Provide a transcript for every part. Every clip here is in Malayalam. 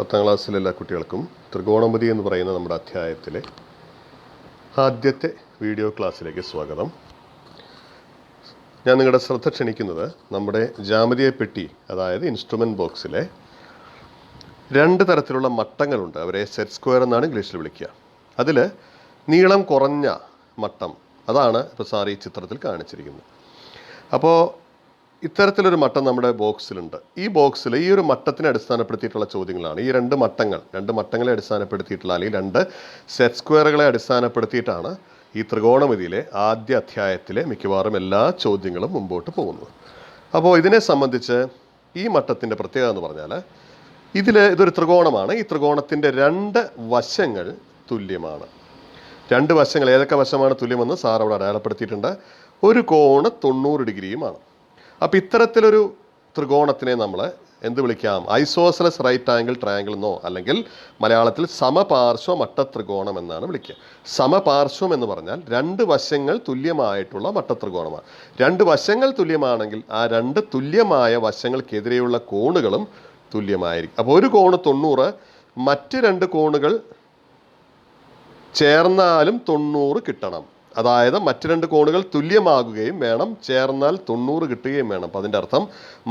10ാം ക്ലാസ്സിലെ എല്ലാ കുട്ടികൾക്കും ത്രികോണമിതി എന്ന് പറയുന്ന നമ്മുടെ അധ്യായത്തിലെ ആദ്യത്തെ വീഡിയോ ക്ലാസ്സിലേക്ക് സ്വാഗതം. ഞാൻ നിങ്ങളുടെ ശ്രദ്ധ ക്ഷണിക്കുന്നത് നമ്മുടെ ജ്യാമിതീയ പെട്ടി, അതായത് ഇൻസ്ട്രുമെൻറ്റ് ബോക്സിലെ 2 തരത്തിലുള്ള മട്ടങ്ങളുണ്ട്. അവരെ സെറ്റ് സ്ക്വയർ എന്നാണ് ഇംഗ്ലീഷിൽ വിളിക്കുക. അതിൽ നീളം കുറഞ്ഞ മട്ടം, അതാണ് ഇപ്പോൾ സാർ ഈ ചിത്രത്തിൽ കാണിച്ചിരിക്കുന്നത്. അപ്പോൾ ഇത്തരത്തിലൊരു മട്ടം നമ്മുടെ ബോക്സിലുണ്ട്. ഈ ബോക്സിൽ ഈ ഒരു മട്ടത്തിനെ അടിസ്ഥാനപ്പെടുത്തിയിട്ടുള്ള ചോദ്യങ്ങളാണ്. ഈ 2 മട്ടങ്ങളെ അടിസ്ഥാനപ്പെടുത്തിയിട്ടുള്ള, അല്ലെങ്കിൽ 2 സെറ്റ് സ്ക്വയറുകളെ അടിസ്ഥാനപ്പെടുത്തിയിട്ടാണ് ഈ ത്രികോണമിതിയിലെ ആദ്യ അധ്യായത്തിലെ മിക്കവാറും എല്ലാ ചോദ്യങ്ങളും മുമ്പോട്ട് പോകുന്നത്. അപ്പോൾ ഇതിനെ സംബന്ധിച്ച് ഈ മട്ടത്തിൻ്റെ പ്രത്യേകത എന്ന് പറഞ്ഞാൽ, ഇതൊരു ത്രികോണമാണ്. ഈ ത്രികോണത്തിൻ്റെ 2 വശങ്ങൾ തുല്യമാണ്. 2 വശങ്ങൾ ഏതൊക്കെ വശമാണ് തുല്യമെന്ന് സാർ അവിടെ അടയാളപ്പെടുത്തിയിട്ടുണ്ട്. ഒരു കോണ് 90 ഡിഗ്രിയുമാണ്. അപ്പോൾ ഇത്തരത്തിലൊരു ത്രികോണത്തിനെ നമ്മൾ എന്ത് വിളിക്കാം? ഐസോസലസ് റൈറ്റ് ആംഗിൾ ട്രയാങ്കിൾ എന്നോ, അല്ലെങ്കിൽ മലയാളത്തിൽ സമപാർശ്വ മട്ടത്രികോണം എന്നാണ് വിളിക്കുക. സമപാർശ്വം എന്ന് പറഞ്ഞാൽ 2 വശങ്ങൾ തുല്യമായിട്ടുള്ള മട്ടത്രികോണമാണ്. 2 വശങ്ങൾ തുല്യമാണെങ്കിൽ ആ 2 തുല്യമായ വശങ്ങൾക്കെതിരെയുള്ള കോണുകളും തുല്യമായിരിക്കും. അപ്പോൾ ഒരു കോണ് 90, മറ്റ് 2 കോണുകൾ ചേർന്നാലും 90 കിട്ടണം. അതായത് മറ്റ് 2 കോണുകൾ തുല്യമാകുകയും വേണം, ചേർന്നാൽ 90 കിട്ടുകയും വേണം. അപ്പം അതിൻ്റെ അർത്ഥം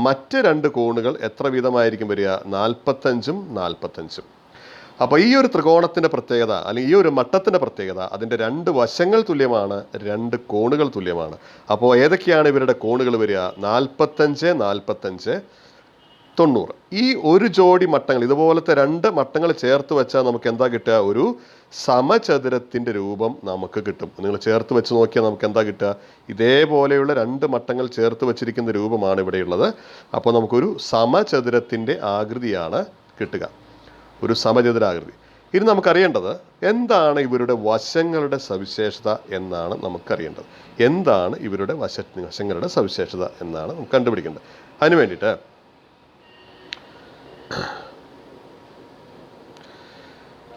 മറ്റ് 2 കോണുകൾ എത്ര വീതമായിരിക്കും വരിക? 45ഉം 45ഉം. അപ്പോൾ ഈ ഒരു ത്രികോണത്തിൻ്റെ പ്രത്യേകത, അല്ലെങ്കിൽ ഈ ഒരു മട്ടത്തിൻ്റെ പ്രത്യേകത, അതിൻ്റെ 2 വശങ്ങൾ തുല്യമാണ്, 2 കോണുകൾ തുല്യമാണ്. അപ്പോൾ ഏതൊക്കെയാണ് ഇവരുടെ കോണുകൾ വരിക? 45, 45, 90. ഈ ഒരു ജോഡി മട്ടങ്ങൾ, ഇതുപോലത്തെ 2 മട്ടങ്ങൾ ചേർത്ത് വെച്ചാൽ നമുക്ക് എന്താ കിട്ടുക? ഒരു സമചതുരത്തിൻ്റെ രൂപം നമുക്ക് കിട്ടും. നിങ്ങൾ ചേർത്ത് വെച്ച് നോക്കിയാൽ നമുക്ക് എന്താ കിട്ടുക? ഇതേപോലെയുള്ള 2 മട്ടങ്ങൾ ചേർത്ത് വെച്ചിരിക്കുന്ന രൂപമാണ് ഇവിടെയുള്ളത്. അപ്പോൾ നമുക്കൊരു സമചതുരത്തിൻ്റെ ആകൃതിയാണ് കിട്ടുക, ഒരു സമചതുരാകൃതി. ഇനി നമുക്കറിയേണ്ടത് എന്താണ് ഇവരുടെ വശങ്ങളുടെ സവിശേഷത എന്നാണ് നമുക്കറിയേണ്ടത്. എന്താണ് ഇവരുടെ വശങ്ങളുടെ സവിശേഷത എന്നാണ് നമുക്ക് കണ്ടുപിടിക്കേണ്ടത്. അതിന് വേണ്ടിയിട്ട്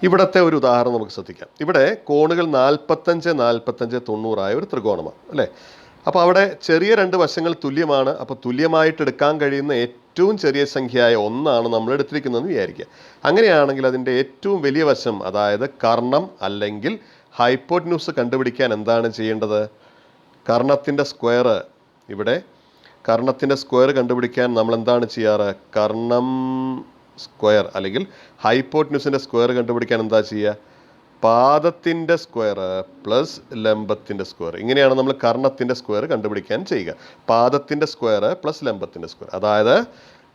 ഇവിടത്തെ ഒരു ഉദാഹരണം നമുക്ക് ശ്രദ്ധിക്കാം. ഇവിടെ കോണുകൾ 45, 45, 90 ആയ ഒരു ത്രികോണമാണ്, അല്ലേ? അപ്പോൾ അവിടെ ചെറിയ 2 വശങ്ങൾ തുല്യമാണ്. അപ്പോൾ തുല്യമായിട്ട് എടുക്കാൻ കഴിയുന്ന ഏറ്റവും ചെറിയ സംഖ്യയായ 1 നമ്മൾ എടുത്തിരിക്കുന്നതെന്ന് വിചാരിക്കുക. അങ്ങനെയാണെങ്കിൽ അതിൻ്റെ ഏറ്റവും വലിയ വശം, അതായത് കർണം അല്ലെങ്കിൽ ഹൈപ്പോട്ന്യൂസ് കണ്ടുപിടിക്കാൻ എന്താണ് ചെയ്യേണ്ടത്? കർണത്തിൻ്റെ സ്ക്വയർ, ഇവിടെ കർണത്തിൻ്റെ സ്ക്വയർ കണ്ടുപിടിക്കാൻ നമ്മൾ എന്താണ് ചെയ്യാറ്? കർണം സ്ക്വയർ അല്ലെങ്കിൽ ഹൈപ്പോട്ന്യൂസിൻ്റെ സ്ക്വയർ കണ്ടുപിടിക്കാൻ എന്താ ചെയ്യുക? പാദത്തിൻ്റെ സ്ക്വയർ പ്ലസ് ലംബത്തിൻ്റെ സ്ക്വയർ. ഇങ്ങനെയാണ് നമ്മൾ കർണത്തിൻ്റെ സ്ക്വയർ കണ്ടുപിടിക്കാൻ ചെയ്യുക. പാദത്തിൻ്റെ സ്ക്വയർ പ്ലസ് ലംബത്തിൻ്റെ സ്ക്വയർ. അതായത്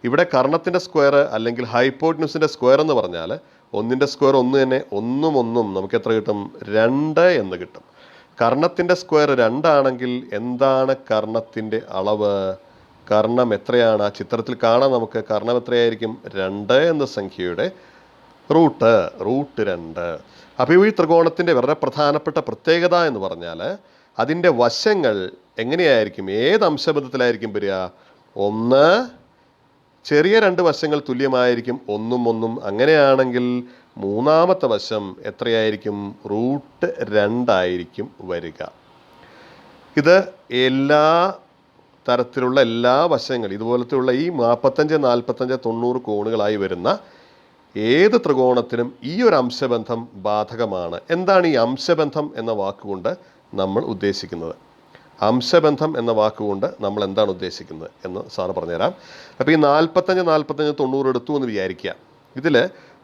ഇവിടെ കർണത്തിൻ്റെ സ്ക്വയർ അല്ലെങ്കിൽ ഹൈപ്പോട്ന്യൂസിൻ്റെ സ്ക്വയർ എന്ന് പറഞ്ഞാൽ 1ൻ്റെ സ്ക്വയർ 1 തന്നെ, 1ഉം 1ഉം നമുക്ക് എത്ര കിട്ടും? 2 എന്ന് കിട്ടും. കർണത്തിൻ്റെ സ്ക്വയർ 2 ആണെങ്കിൽ എന്താണ് കർണത്തിൻ്റെ അളവ്? കർണം എത്രയാണ്? ആ ചിത്രത്തിൽ കാണാം നമുക്ക്. കർണം എത്രയായിരിക്കും? 2 എന്ന സംഖ്യയുടെ റൂട്ട് 2. അപ്പോൾ ഈ ത്രികോണത്തിൻ്റെ വളരെ പ്രധാനപ്പെട്ട പ്രത്യേകത എന്ന് പറഞ്ഞാൽ അതിൻ്റെ വശങ്ങൾ എങ്ങനെയായിരിക്കും? ഏത് അംശബന്ധത്തിലായിരിക്കും വരിക? 1, ചെറിയ 2 വശങ്ങൾ തുല്യമായിരിക്കും, 1ഉം 1ഉം. അങ്ങനെയാണെങ്കിൽ മൂന്നാമത്തെ വശം എത്രയായിരിക്കും? √2 ആയിരിക്കും വരിക. ഇത് എല്ലാ തരത്തിലുള്ള എല്ലാ വശങ്ങൾ, ഇതുപോലത്തെയുള്ള ഈ 45, 45, 90 കോണുകളായി വരുന്ന ഏത് ത്രികോണത്തിനും ഈ ഒരു അംശബന്ധം ബാധകമാണ്. എന്താണ് ഈ അംശബന്ധം എന്ന വാക്കുകൊണ്ട് നമ്മൾ ഉദ്ദേശിക്കുന്നത്? അംശബന്ധം എന്ന വാക്കുകൊണ്ട് നമ്മൾ എന്താണ് ഉദ്ദേശിക്കുന്നത് എന്ന് സാറ് പറഞ്ഞുതരാം. അപ്പോൾ ഈ 45, 45, 90 എടുത്തു എന്ന് വിചാരിക്കുക. ഇതിൽ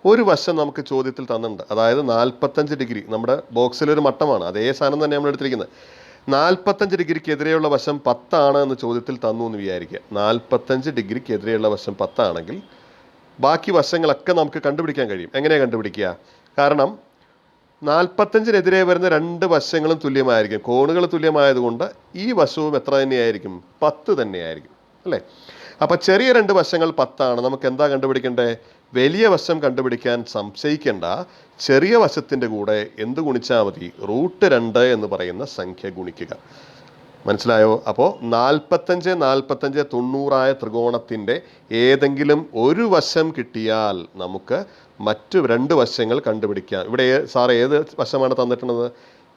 ഒരു വശം നമുക്ക് ചോദ്യത്തിൽ തന്നിട്ടുണ്ട്, അതായത് 45 ഡിഗ്രി. നമ്മുടെ ബോക്സിലൊരു മട്ടമാണ്, അതേ സാധനം തന്നെ നമ്മൾ എടുത്തിരിക്കുന്നത്. 45 ഡിഗ്രിക്ക് എതിരെയുള്ള വശം 10 ആണ് എന്ന് ചോദ്യത്തിൽ തന്നു എന്ന് വിചാരിക്കുക. 45 ഡിഗ്രിക്ക് എതിരെയുള്ള വശം 10 ആണെങ്കിൽ ബാക്കി വശങ്ങളൊക്കെ നമുക്ക് കണ്ടുപിടിക്കാൻ കഴിയും. എങ്ങനെയാണ് കണ്ടുപിടിക്കുക? കാരണം 45-നെതിരെ വരുന്ന 2 വശങ്ങളും തുല്യമായിരിക്കും. കോണുകൾ തുല്യമായതുകൊണ്ട് ഈ വശവും എത്ര തന്നെയായിരിക്കും? 10 തന്നെയായിരിക്കും, അല്ലേ? അപ്പോൾ ചെറിയ 2 വശങ്ങൾ 10 ആണ്. നമുക്ക് എന്താ കണ്ടുപിടിക്കേണ്ടത്? വലിയ വശം കണ്ടുപിടിക്കാൻ സംശയിക്കേണ്ട. ചെറിയ വശത്തിൻ്റെ കൂടെ എന്ത് ഗുണിച്ചാൽ മതി? √2 എന്ന് പറയുന്ന സംഖ്യ ഗുണിക്കുക. മനസ്സിലായോ? അപ്പോൾ 45, 45, 90 ആയ ത്രികോണത്തിൻ്റെ ഏതെങ്കിലും ഒരു വശം കിട്ടിയാൽ നമുക്ക് മറ്റു 2 വശങ്ങൾ കണ്ടുപിടിക്കാം. ഇവിടെ സാർ ഏത് വശമാണ് തന്നിട്ടുള്ളത്?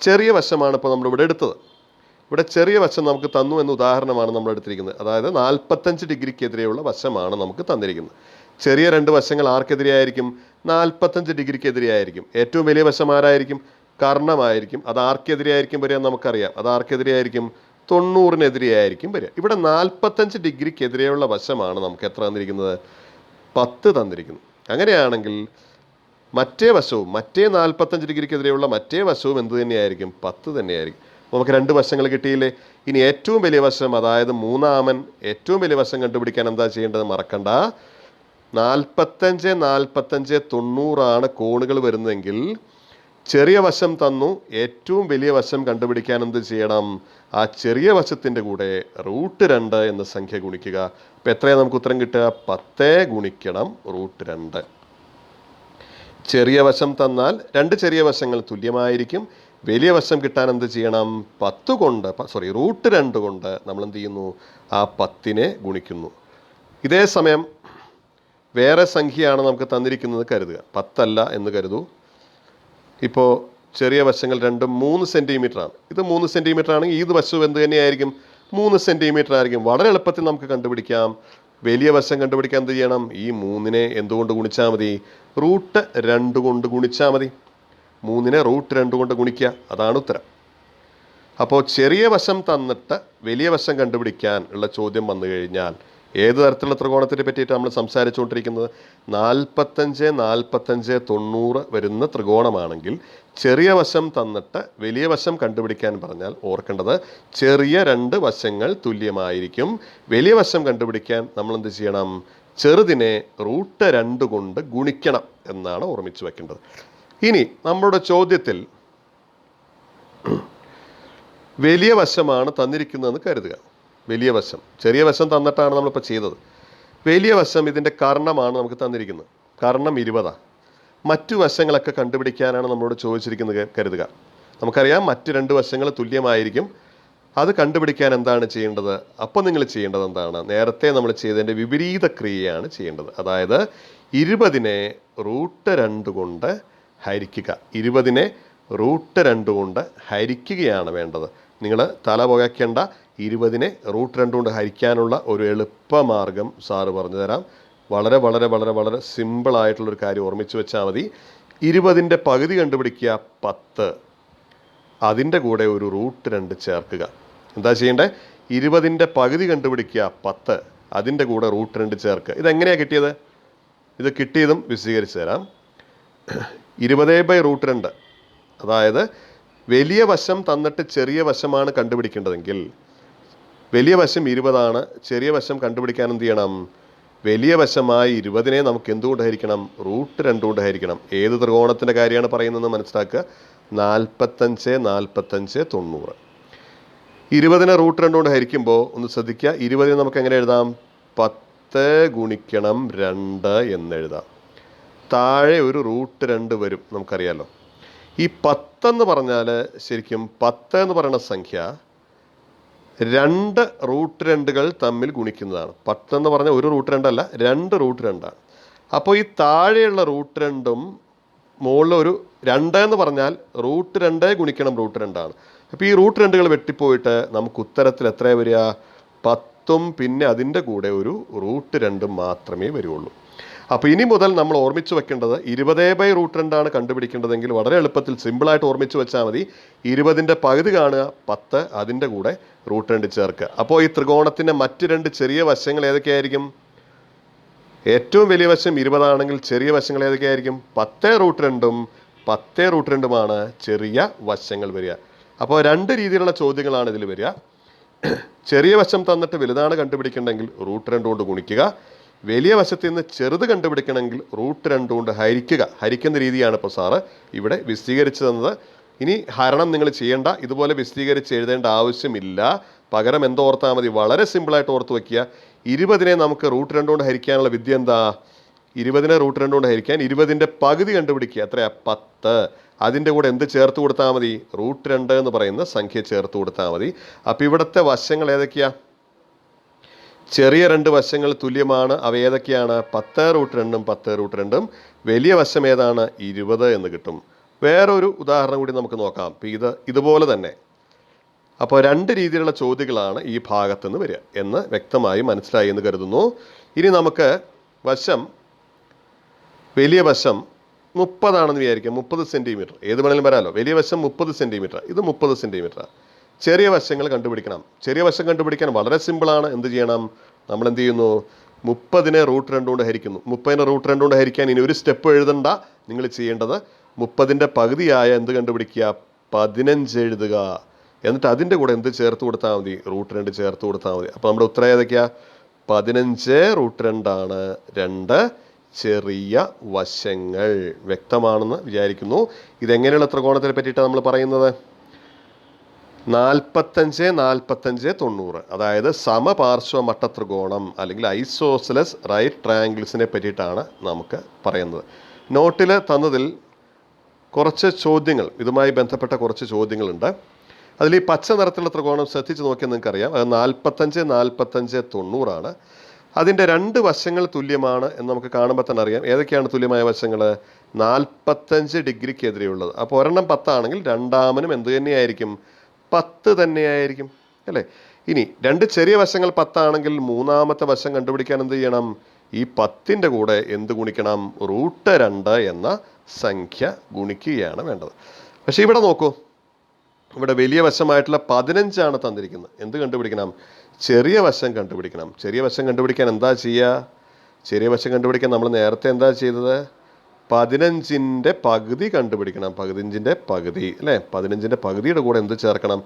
ചെറിയ വശമാണ് ഇപ്പോൾ നമ്മളിവിടെ എടുത്തത്. ഇവിടെ ചെറിയ വശം നമുക്ക് തന്നു എന്ന ഉദാഹരണമാണ് നമ്മൾ എടുത്തിരിക്കുന്നത്. അതായത് 45 ഡിഗ്രിക്കെതിരെയുള്ള വശമാണ് നമുക്ക് തന്നിരിക്കുന്നത്. ചെറിയ 2 വശങ്ങൾ ആർക്കെതിരെയായിരിക്കും? 45 ഡിഗ്രിക്ക് എതിരെയായിരിക്കും. ഏറ്റവും വലിയ വശം ആരായിരിക്കും? കർണമായിരിക്കും. അത് ആർക്കെതിരെയായിരിക്കും വരിക നമുക്കറിയാം. അത് ആർക്കെതിരെയായിരിക്കും? 90-നെതിരെയായിരിക്കും വരിക. ഇവിടെ 45 ഡിഗ്രിക്ക് എതിരെയുള്ള വശമാണ് നമുക്ക് എത്ര തന്നിരിക്കുന്നത്? 10 തന്നിരിക്കുന്നു. അങ്ങനെയാണെങ്കിൽ മറ്റേ 45 ഡിഗ്രിക്കെതിരെയുള്ള മറ്റേ വശവും എന്ത് തന്നെയായിരിക്കും? 10 തന്നെയായിരിക്കും. നമുക്ക് രണ്ട് വശങ്ങൾ കിട്ടിയില്ലേ? ഇനി ഏറ്റവും വലിയ വശം, അതായത് മൂന്നാമൻ ഏറ്റവും വലിയ വശം കണ്ടുപിടിക്കാൻ എന്താ ചെയ്യേണ്ടത്? മറക്കണ്ട, 45, 45, 90 കോണുകൾ വരുന്നതെങ്കിൽ ചെറിയ വശം തന്നു, ഏറ്റവും വലിയ വശം കണ്ടുപിടിക്കാൻ എന്ത് ചെയ്യണം? ആ ചെറിയ വശത്തിൻ്റെ കൂടെ √2 എന്ന സംഖ്യ ഗുണിക്കുക. അപ്പം എത്രയാണ് നമുക്ക് ഉത്തരം കിട്ടുക? 10 ഗുണിക്കണം √2. ചെറിയ വശം തന്നാൽ രണ്ട് ചെറിയ വശങ്ങൾ തുല്യമായിരിക്കും. വലിയ വശം കിട്ടാൻ എന്ത് ചെയ്യണം? √2 കൊണ്ട് നമ്മൾ എന്ത് ചെയ്യുന്നു? ആ 10-നെ ഗുണിക്കുന്നു. ഇതേ സമയം വേറെ സംഖ്യയാണ് നമുക്ക് തന്നിരിക്കുന്നത് കരുതുക. 10 അല്ല എന്ന് കരുതൂ. ഇപ്പോൾ ചെറിയ വശങ്ങൾ രണ്ടും 3 സെൻറ്റിമീറ്ററാണ്. ഇത് 3 സെൻറ്റിമീറ്റർ ആണെങ്കിൽ ഇത് വശം എന്ത് തന്നെയായിരിക്കും? 3 സെൻറ്റിമീറ്റർ ആയിരിക്കും. വളരെ എളുപ്പത്തിൽ നമുക്ക് കണ്ടുപിടിക്കാം. വലിയ വശം കണ്ടുപിടിക്കാൻ എന്ത് ചെയ്യണം? ഈ 3-നെ എന്തുകൊണ്ട് ഗുണിച്ചാൽ മതി? √2 കൊണ്ട് ഗുണിച്ചാൽ മതി. 3-നെ √2 കൊണ്ട് ഗുണിക്കുക. അതാണ് ഉത്തരം. അപ്പോൾ ചെറിയ വശം തന്നിട്ട് വലിയ വശം കണ്ടുപിടിക്കാൻ ഉള്ള ചോദ്യം വന്നു കഴിഞ്ഞാൽ ഏത് തരത്തിലുള്ള ത്രികോണത്തിനെ പറ്റിയിട്ട് നമ്മൾ സംസാരിച്ചുകൊണ്ടിരിക്കുന്നത്? 45, 45, 90 വരുന്ന ത്രികോണമാണെങ്കിൽ ചെറിയ വശം തന്നിട്ട് വലിയ വശം കണ്ടുപിടിക്കാൻ പറഞ്ഞാൽ ഓർക്കേണ്ടത് ചെറിയ രണ്ട് വശങ്ങൾ തുല്യമായിരിക്കും. വലിയ വശം കണ്ടുപിടിക്കാൻ നമ്മൾ എന്ത് ചെയ്യണം? ചെറുതിനെ √2 കൊണ്ട് ഗുണിക്കണം എന്നാണ് ഓർമ്മിച്ച് വെക്കേണ്ടത്. ഇനി നമ്മുടെ ചോദ്യത്തിൽ വലിയ വശമാണ് തന്നിരിക്കുന്നതെന്ന് കരുതുക. വലിയ വശം, ചെറിയ വശം തന്നിട്ടാണ് നമ്മളിപ്പോൾ ചെയ്തത്. വലിയ വശം ഇതിൻ്റെ കർണമാണ് നമുക്ക് തന്നിരിക്കുന്നത്. കർണം 20. മറ്റു വശങ്ങളൊക്കെ കണ്ടുപിടിക്കാനാണ് നമ്മളോട് ചോദിച്ചിരിക്കുന്നത് കരുതുക. നമുക്കറിയാം മറ്റ് രണ്ട് വശങ്ങൾ തുല്യമായിരിക്കും. അത് കണ്ടുപിടിക്കാൻ എന്താണ് ചെയ്യേണ്ടത്? അപ്പോൾ നിങ്ങൾ ചെയ്യേണ്ടത് എന്താണ്? നേരത്തെ നമ്മൾ ചെയ്തതിൻ്റെ വിപരീത ക്രിയയാണ് ചെയ്യേണ്ടത്. അതായത് 20-നെ √2 കൊണ്ട് ഹരിക്കുക. 20-നെ √2 കൊണ്ട് ഹരിക്കുകയാണ് വേണ്ടത്. നിങ്ങൾ തല പുകയ്ക്കേണ്ട. 20-നെ √2 കൊണ്ട് ഹരിക്കാനുള്ള ഒരു എളുപ്പമാർഗം സാറ് പറഞ്ഞു തരാം. വളരെ വളരെ വളരെ വളരെ സിമ്പിളായിട്ടുള്ളൊരു കാര്യം ഓർമ്മിച്ച് വെച്ചാൽ മതി. 20-ൻ്റെ പകുതി കണ്ടുപിടിക്കുക 10. അതിൻ്റെ കൂടെ ഒരു √2 ചേർക്കുക. എന്താ ചെയ്യേണ്ടത്? 20-ൻ്റെ പകുതി കണ്ടുപിടിക്കുക 10. അതിൻ്റെ കൂടെ √2 ചേർക്കുക. ഇതെങ്ങനെയാണ് കിട്ടിയത്? ഇത് കിട്ടിയതും വിശദീകരിച്ച് തരാം. 20/√2, അതായത് വലിയ വശം തന്നിട്ട് ചെറിയ വശമാണ് കണ്ടുപിടിക്കേണ്ടതെങ്കിൽ വലിയ വശം 20 ചെറിയ വശം കണ്ടുപിടിക്കാൻ എന്ത് ചെയ്യണം? വലിയ വശമായി 20-നെ നമുക്ക് എന്തുകൊണ്ട് ഹരിക്കണം? √2 കൊണ്ട് ഹരിക്കണം. ഏത് ത്രികോണത്തിൻ്റെ കാര്യമാണ് പറയുന്നതെന്ന് മനസ്സിലാക്കുക. 45, 45, 90. 20-നെ √2 കൊണ്ട് ഹരിക്കുമ്പോൾ ഒന്ന് ശ്രദ്ധിക്കുക. 20-നെ നമുക്ക് എങ്ങനെ എഴുതാം? 10 ഗുണിക്കണം 2 എന്നെഴുതാം. താഴെ ഒരു √2 വരും, നമുക്കറിയാമല്ലോ. ഈ 10 എന്ന് പറഞ്ഞാൽ ശരിക്കും 10 എന്ന് പറയുന്ന സംഖ്യ രണ്ട് √2 തമ്മിൽ ഗുണിക്കുന്നതാണ്. 10 എന്ന് പറഞ്ഞാൽ ഒരു √2 അല്ല, 2 √2 ആണ്. അപ്പോൾ ഈ താഴെയുള്ള √2 മുകളിൽ ഒരു 2 എന്ന് പറഞ്ഞാൽ √2 ഗുണിക്കണം √2 ആണ്. അപ്പോൾ ഈ √2 വെട്ടിപ്പോയിട്ട് നമുക്ക് ഉത്തരത്തിൽ എത്ര വരിക? 10ഉം പിന്നെ അതിൻ്റെ കൂടെ ഒരു √2 മാത്രമേ വരുള്ളൂ. അപ്പോൾ ഇനി മുതൽ നമ്മൾ ഓർമ്മിച്ച് വെക്കേണ്ടത് 20/√2 കണ്ടുപിടിക്കേണ്ടതെങ്കിൽ വളരെ എളുപ്പത്തിൽ സിമ്പിളായിട്ട് ഓർമ്മിച്ച് വെച്ചാൽ മതി. 20-ൻ്റെ പകുതി കാണുക 10, അതിൻ്റെ കൂടെ √2 ചേർക്കുക. അപ്പോൾ ഈ ത്രികോണത്തിൻ്റെ മറ്റ് രണ്ട് ചെറിയ വശങ്ങൾ ഏതൊക്കെയായിരിക്കും? ഏറ്റവും വലിയ വശം 20 ആണെങ്കിൽ ചെറിയ വശങ്ങൾ ഏതൊക്കെയായിരിക്കും? 10√2ഉം 10√2ഉമാണ് ചെറിയ വശങ്ങൾ വരിക. അപ്പോൾ രണ്ട് രീതിയിലുള്ള ചോദ്യങ്ങളാണ് ഇതിൽ വരിക. ചെറിയ വശം തന്നിട്ട് വലുതാണ് കണ്ടുപിടിക്കണമെങ്കിൽ √2 കൊണ്ട് ഗുണിക്കുക. വലിയ വശത്തിൽ നിന്ന് ചെറുത് കണ്ടുപിടിക്കണമെങ്കിൽ √2 കൊണ്ട് ഹരിക്കുക. ഹരിക്കുന്ന രീതിയാണ് ഇപ്പോൾ സാറ് ഇവിടെ വിശദീകരിച്ചു തന്നത്. ഇനി ഹരണം നിങ്ങൾ ചെയ്യേണ്ട, ഇതുപോലെ വിശദീകരിച്ച് എഴുതേണ്ട ആവശ്യമില്ല. പകരം എന്തോർത്താൽ മതി? വളരെ സിമ്പിളായിട്ട് ഓർത്ത് വയ്ക്കുക. 20-നെ നമുക്ക് √2 കൊണ്ട് ഹരിക്കാനുള്ള വിദ്യ എന്താ? 20-നെ √2 കൊണ്ട് ഹരിക്കാൻ 20-ൻ്റെ പകുതി കണ്ടുപിടിക്കുക. എത്രയാ? 10. അതിൻ്റെ കൂടെ എന്ത് ചേർത്ത് കൊടുത്താൽ മതി? √2 എന്ന് പറയുന്ന സംഖ്യ ചേർത്ത് കൊടുത്താൽ മതി. അപ്പോൾ ഇവിടുത്തെ വശങ്ങൾ ഏതൊക്കെയാ? ചെറിയ രണ്ട് വശങ്ങൾ തുല്യമാണ്. അവ ഏതൊക്കെയാണ്? 10√2ഉം 10√2ഉം. വലിയ വശം ഏതാണ്? 20 എന്ന് കിട്ടും. വേറൊരു ഉദാഹരണം കൂടി നമുക്ക് നോക്കാം. അപ്പോൾ ഇതുപോലെ തന്നെ. അപ്പോൾ രണ്ട് രീതിയിലുള്ള ചോദ്യങ്ങളാണ് ഈ ഭാഗത്ത് നിന്ന് വരിക എന്ന് വ്യക്തമായി മനസ്സിലായി എന്ന് കരുതുന്നു. ഇനി നമുക്ക് വലിയ വശം 30 വിചാരിക്കാം, 30 സെൻറ്റിമീറ്റർ, ഏത് വേണമെങ്കിലും വരാമല്ലോ. വലിയ വശം 30 സെൻറ്റിമീറ്റർ, ഇത് 30 സെൻറ്റിമീറ്റർ. ചെറിയ വശങ്ങൾ കണ്ടുപിടിക്കണം. ചെറിയ വശം കണ്ടുപിടിക്കാൻ വളരെ സിമ്പിളാണ്. എന്ത് ചെയ്യണം? നമ്മൾ എന്ത് ചെയ്യുന്നു? 30നെ √2 കൊണ്ട് ഹരിക്കുന്നു. 30നെ √2 കൊണ്ട് ഹരിക്കാൻ ഇനി ഒരു സ്റ്റെപ്പ് എഴുതണ്ട. നിങ്ങൾ ചെയ്യേണ്ടത് 30ൻ്റെ പകുതിയായ എന്ത് കണ്ടുപിടിക്കുക? 15 എഴുതുക. എന്നിട്ട് അതിൻ്റെ കൂടെ എന്ത് ചേർത്ത് കൊടുത്താൽ മതി? √2 ചേർത്ത് കൊടുത്താൽ മതി. അപ്പോൾ നമ്മുടെ ഉത്തരം ഏതൊക്കെയാണ്? 15 √2 ആണ് 2 ചെറിയ വശങ്ങൾ. വ്യക്തമാണെന്ന് വിചാരിക്കുന്നു. ഇതെങ്ങനെയുള്ള ത്രികോണത്തിനെ പറ്റിയിട്ടാണ് നമ്മൾ പറയുന്നത്? 45 45 90, അതായത് സമപാർശ്വ മട്ടത്രികോണം അല്ലെങ്കിൽ ഐസോസെലസ് റൈറ്റ് ട്രയാങ്കിൾസിനെ പറ്റിയിട്ടാണ് നമുക്ക് പറയുന്നത്. നോട്ടിൽ തന്നതിൽ കുറച്ച് ചോദ്യങ്ങൾ, ഇതുമായി ബന്ധപ്പെട്ട കുറച്ച് ചോദ്യങ്ങളുണ്ട്. അതിൽ ഈ പച്ച നിറത്തിലുള്ള ത്രികോണം ശ്രദ്ധിച്ച് നോക്കിയാൽ നിങ്ങൾക്കറിയാം, അത് 45 45 90 ആണ്. അതിൻ്റെ 2 വശങ്ങൾ തുല്യമാണ് എന്ന് നമുക്ക് കാണുമ്പോൾ തന്നെ അറിയാം. ഏതൊക്കെയാണ് തുല്യമായ വശങ്ങൾ? 45 ഡിഗ്രിക്കെതിരെയുള്ളത്. അപ്പോൾ ഒരെണ്ണം 10 ആണെങ്കിൽ രണ്ടാമനും എന്ത് തന്നെയായിരിക്കും? 10 തന്നെയായിരിക്കും, അല്ലേ? ഇനി 2 ചെറിയ വശങ്ങൾ 10 ആണെങ്കിൽ മൂന്നാമത്തെ വശം കണ്ടുപിടിക്കാൻ എന്ത് ചെയ്യണം? ഈ 10ൻ്റെ കൂടെ എന്ത് ഗുണിക്കണം? √2 എന്ന സംഖ്യ ഗുണിക്കുകയാണ് വേണ്ടത്. പക്ഷേ ഇവിടെ നോക്കൂ, ഇവിടെ വലിയ വശമായിട്ടുള്ള 15 ആണ് തന്നിരിക്കുന്നത്. എന്ത് കണ്ടുപിടിക്കണം? ചെറിയ വശം കണ്ടുപിടിക്കണം. ചെറിയ വശം കണ്ടുപിടിക്കാൻ എന്താ ചെയ്യുക? ചെറിയ വശം കണ്ടുപിടിക്കാൻ നമ്മൾ നേരത്തെ എന്താ ചെയ്തത്? 15ൻ്റെ പകുതി കണ്ടുപിടിക്കണം. 15ൻ്റെ പകുതി, അല്ലേ? 15ൻ്റെ പകുതിയുടെ കൂടെ എന്ത് ചേർക്കണം?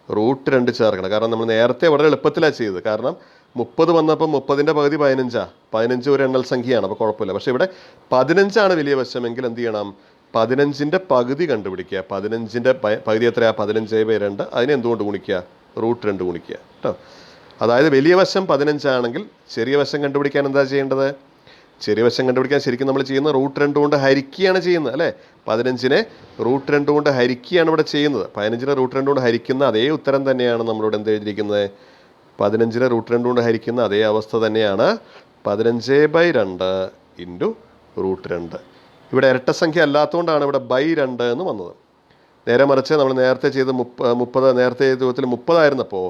√2 ചേർക്കണം. കാരണം നമ്മൾ നേരത്തെ വളരെ എളുപ്പത്തിലാണ് ചെയ്തത്. കാരണം 30 വന്നപ്പോൾ 30ൻ്റെ പകുതി 15. 15 ഒരു എണ്ണൽ സംഖ്യയാണ്, അപ്പോൾ കുഴപ്പമില്ല. പക്ഷേ ഇവിടെ 15 വലിയ വശമെങ്കിൽ എന്ത് ചെയ്യണം? 15ൻ്റെ പകുതി കണ്ടുപിടിക്കുക. 15ൻ്റെ പകുതി എത്രയാണ്? 15/2. അതിനെ എന്തുകൊണ്ട് ഗുണിക്കുക? √2 ഗുണിക്കുക കേട്ടോ. അതായത് വലിയ വശം 15 ആണെങ്കിൽ ചെറിയ വശം കണ്ടുപിടിക്കാൻ എന്താ ചെയ്യേണ്ടത്? ചെറിയ വശം കണ്ടുപിടിക്കാൻ ശരിക്കും നമ്മൾ ചെയ്യുന്നത് √2 കൊണ്ട് ഹരിക്കുകയാണ് ചെയ്യുന്നത്, അല്ലേ? 15നെ √2 കൊണ്ട് ഹരിക്കുകയാണ് ഇവിടെ ചെയ്യുന്നത്. 15നെ √2 കൊണ്ട് ഹരിക്കുന്ന അതേ ഉത്തരം തന്നെയാണ് നമ്മളിവിടെ എന്ത് എഴുതിയിരിക്കുന്നത്? 15നെ √2 കൊണ്ട് ഹരിക്കുന്ന അതേ അവസ്ഥ തന്നെയാണ് 15/2 × √2. ഇവിടെ ഇരട്ടസംഖ്യ അല്ലാത്തതുകൊണ്ടാണ് ഇവിടെ /2 എന്ന് വന്നത്. നേരെ മറിച്ച് നമ്മൾ നേരത്തെ ചെയ്ത് 30 നേരത്തെ ചോദ്യത്തിൽ 30 ആയിരുന്നപ്പോൾ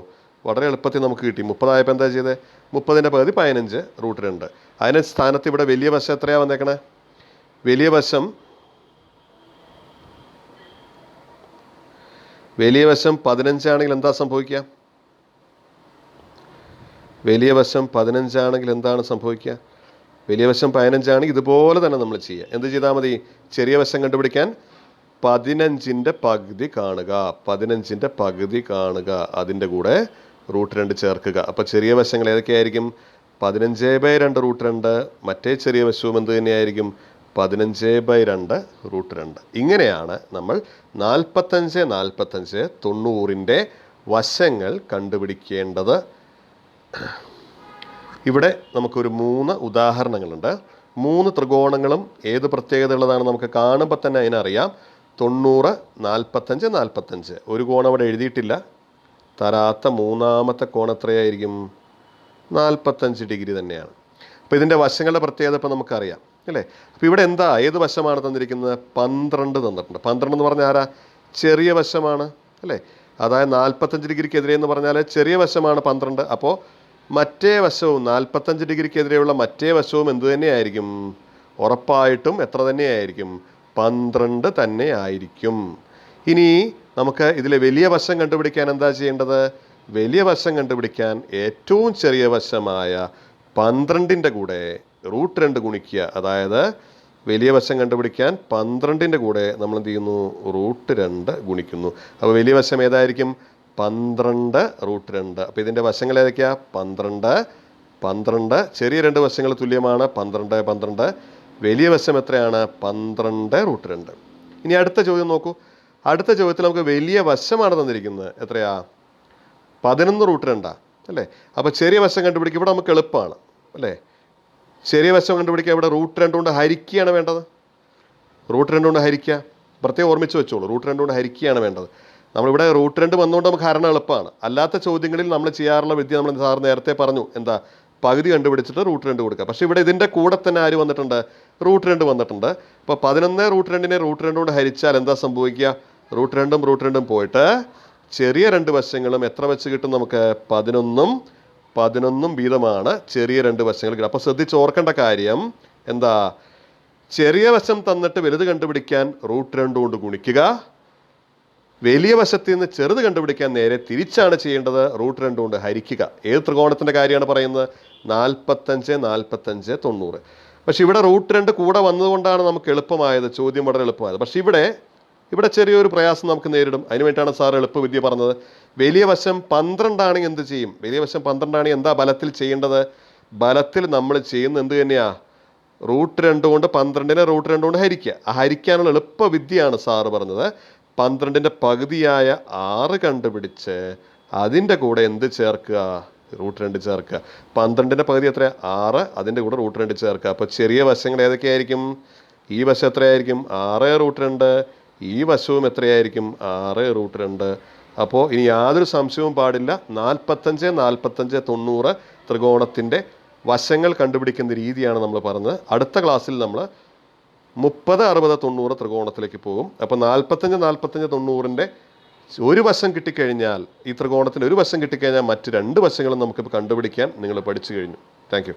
വളരെ എളുപ്പത്തിൽ നമുക്ക് കിട്ടി. 30 ആയപ്പോൾ എന്താ ചെയ്തത്? 30ൻ്റെ പകുതി 15 √2. അതിന് സ്ഥാനത്ത് ഇവിടെ വലിയ വശം എത്രയാണ് വന്നേക്കണേ? വലിയ വശം 15 ആണെങ്കിൽ എന്താ സംഭവിക്കുക? വലിയ വശം 15 ആണെങ്കിൽ എന്താണ് സംഭവിക്കുക? വലിയ വശം 15 ആണെങ്കിൽ ഇതുപോലെ തന്നെ നമ്മൾ ചെയ്യുക. എന്ത് ചെയ്താൽ മതി? ചെറിയ വശം കണ്ടുപിടിക്കാൻ 15ൻ്റെ പകുതി കാണുക. 15ൻ്റെ പകുതി കാണുക, അതിൻ്റെ കൂടെ √2 ചേർക്കുക. അപ്പോൾ ചെറിയ വശങ്ങൾ ഏതൊക്കെയായിരിക്കും? 15/2 √2. മറ്റേ ചെറിയ വശവും എന്ത് തന്നെയായിരിക്കും? 15/2 √2. ഇങ്ങനെയാണ് നമ്മൾ 45 45 90ൻ്റെ വശങ്ങൾ കണ്ടുപിടിക്കേണ്ടത്. ഇവിടെ നമുക്കൊരു 3 ഉദാഹരണങ്ങളുണ്ട്. 3 ത്രികോണങ്ങളും ഏത് പ്രത്യേകതയുള്ളതാണ് നമുക്ക് കാണുമ്പോൾ തന്നെ അതിനറിയാം. 90 45 45. ഒരു കോണം അവിടെ എഴുതിയിട്ടില്ല. തരാത്ത മൂന്നാമത്തെ കോണം എത്രയായിരിക്കും? 45 ഡിഗ്രി തന്നെയാണ്. അപ്പോൾ ഇതിൻ്റെ വശങ്ങളുടെ പ്രത്യേകത ഇപ്പോൾ നമുക്കറിയാം, അല്ലേ? അപ്പോൾ ഇവിടെ എന്താ, ഏത് വശമാണ് തന്നിരിക്കുന്നത്? 12 തന്നിട്ടുണ്ട്. 12 എന്ന് പറഞ്ഞാൽ ആരാ? ചെറിയ വശമാണ്, അല്ലേ? അതായത് 45 ഡിഗ്രിക്കെതിരെ എന്ന് പറഞ്ഞാൽ ചെറിയ വശമാണ് 12. അപ്പോൾ മറ്റേ വശവും 45 ഡിഗ്രിക്കെതിരെയുള്ള മറ്റേ വശവും എന്ത് തന്നെയായിരിക്കും? ഉറപ്പായിട്ടും എത്ര തന്നെയായിരിക്കും? 12 തന്നെ ആയിരിക്കും. ഇനി നമുക്ക് ഇതിലെ വലിയ വശം കണ്ടുപിടിക്കാൻ എന്താ ചെയ്യേണ്ടത്? വലിയ വശം കണ്ടുപിടിക്കാൻ ഏറ്റവും ചെറിയ വശമായ 12ൻ്റെ കൂടെ √2 ഗുണിക്കുക. അതായത് വലിയ വശം കണ്ടുപിടിക്കാൻ 12ൻ്റെ കൂടെ നമ്മൾ എന്ത് ചെയ്യുന്നു? √2 ഗുണിക്കുന്നു. അപ്പോൾ വലിയ വശം ഏതായിരിക്കും? 12 √2. അപ്പോൾ ഇതിൻ്റെ വശങ്ങൾ ഏതൊക്കെയാണ്? 12 12. ചെറിയ 2 വശങ്ങൾ തുല്യമാണ് 12 12. വലിയ വശം എത്രയാണ്? 12 √2. ഇനി അടുത്ത ചോദ്യം നോക്കൂ. അടുത്ത ചോദ്യത്തിൽ നമുക്ക് വലിയ വശമാണ് തന്നിരിക്കുന്നത്. എത്രയാ? 11 √2, അല്ലേ? അപ്പോൾ ചെറിയ വശം കണ്ടുപിടിക്കുക. ഇവിടെ നമുക്ക് എളുപ്പമാണ്, അല്ലേ? ചെറിയ വശം കണ്ടുപിടിക്കുക. ഇവിടെ √2 കൊണ്ട് ഹരിക്കുകയാണ് വേണ്ടത്. √2 കൊണ്ട് ഹരിക്കുക. പ്രത്യേകം ഓർമ്മിച്ച് വെച്ചോളൂ, √2 കൊണ്ട് ഹരിക്കുകയാണ് വേണ്ടത്. നമ്മളിവിടെ √2 വന്നുകൊണ്ട് നമുക്ക് ഹരണം എളുപ്പമാണ്. അല്ലാത്ത ചോദ്യങ്ങളിൽ നമ്മൾ ചെയ്യാറുള്ള വിദ്യ നമ്മൾ സാർ നേരത്തെ പറഞ്ഞു, എന്താ? പകുതി കണ്ടുപിടിച്ചിട്ട് √2 കൊടുക്കുക. പക്ഷേ ഇവിടെ ഇതിൻ്റെ കൂടെ തന്നെ ആര് വന്നിട്ടുണ്ട്? √2 വന്നിട്ടുണ്ട്. അപ്പോൾ 11 √2നെ √2 കൊണ്ട് ഹരിച്ചാൽ എന്താ സംഭവിക്കുക? √2ഉം √2ഉം പോയിട്ട് ചെറിയ 2 വശങ്ങളും എത്ര വെച്ച് കിട്ടും നമുക്ക്? 11 വീതമാണ് ചെറിയ 2 വശങ്ങൾ കിട്ടും. അപ്പോൾ ശ്രദ്ധിച്ച് ഓർക്കേണ്ട കാര്യം എന്താ? ചെറിയ വശം തന്നിട്ട് വലുത് കണ്ടുപിടിക്കാൻ √2 കൊണ്ട് ഗുണിക്കുക. വലിയ വശത്തിൽ നിന്ന് ചെറുത് കണ്ടുപിടിക്കാൻ നേരെ തിരിച്ചാണ് ചെയ്യേണ്ടത്, √2 കൊണ്ട് ഹരിക്കുക. ഏത് ത്രികോണത്തിൻ്റെ കാര്യമാണ് പറയുന്നത്? 45, 45, 90. പക്ഷെ ഇവിടെ √2 കൂടെ വന്നതുകൊണ്ടാണ് നമുക്ക് എളുപ്പമായത്, ചോദ്യം വളരെ എളുപ്പമായത്. പക്ഷെ ഇവിടെ ചെറിയൊരു പ്രയാസം നമുക്ക് നേരിടും. അതിന് വേണ്ടിയിട്ടാണ് സാർ എളുപ്പവിദ്യ പറഞ്ഞത്. വലിയ വശം 12 ആണെങ്കിൽ എന്ത് ചെയ്യും? വലിയ വശം 12 ആണെങ്കിൽ എന്താ ബലത്തിൽ ചെയ്യേണ്ടത്? ബലത്തിൽ നമ്മൾ ചെയ്യുന്ന എന്ത് തന്നെയാ? √2 കൊണ്ട് 12നെ √2 കൊണ്ട് ഹരിക്കുക. ആ ഹരിക്കാനുള്ള എളുപ്പവിദ്യയാണ് സാറ് പറഞ്ഞത്. 12ൻ്റെ പകുതിയായ 6 കണ്ടുപിടിച്ച് അതിൻ്റെ കൂടെ എന്ത് ചേർക്കുക? √2 ചേർക്കുക. 12ൻ്റെ പകുതി എത്ര? 6. അതിൻ്റെ കൂടെ √2 ചേർക്കുക. അപ്പോൾ ചെറിയ വശങ്ങൾ ഏതൊക്കെയായിരിക്കും? ഈ വശം എത്രയായിരിക്കും? 6√2. ഈ വശവും എത്രയായിരിക്കും? 6√2. അപ്പോൾ ഇനി യാതൊരു സംശയവും പാടില്ല. 45, 45, 90 ത്രികോണത്തിൻ്റെ വശങ്ങൾ കണ്ടുപിടിക്കുന്ന രീതിയാണ് നമ്മൾ പറഞ്ഞത്. അടുത്ത ക്ലാസ്സിൽ നമ്മൾ 30, 60, 90 ത്രികോണത്തിലേക്ക് പോകും. അപ്പോൾ 45, 45, 90ൻ്റെ ഒരു വശം കിട്ടിക്കഴിഞ്ഞാൽ, ഈ ത്രികോണത്തിൻ്റെ ഒരു വശം കിട്ടിക്കഴിഞ്ഞാൽ മറ്റ് രണ്ട് വശങ്ങളും നമുക്കിപ്പോൾ കണ്ടുപിടിക്കാൻ നിങ്ങൾ പഠിച്ചു കഴിഞ്ഞു. Thank you.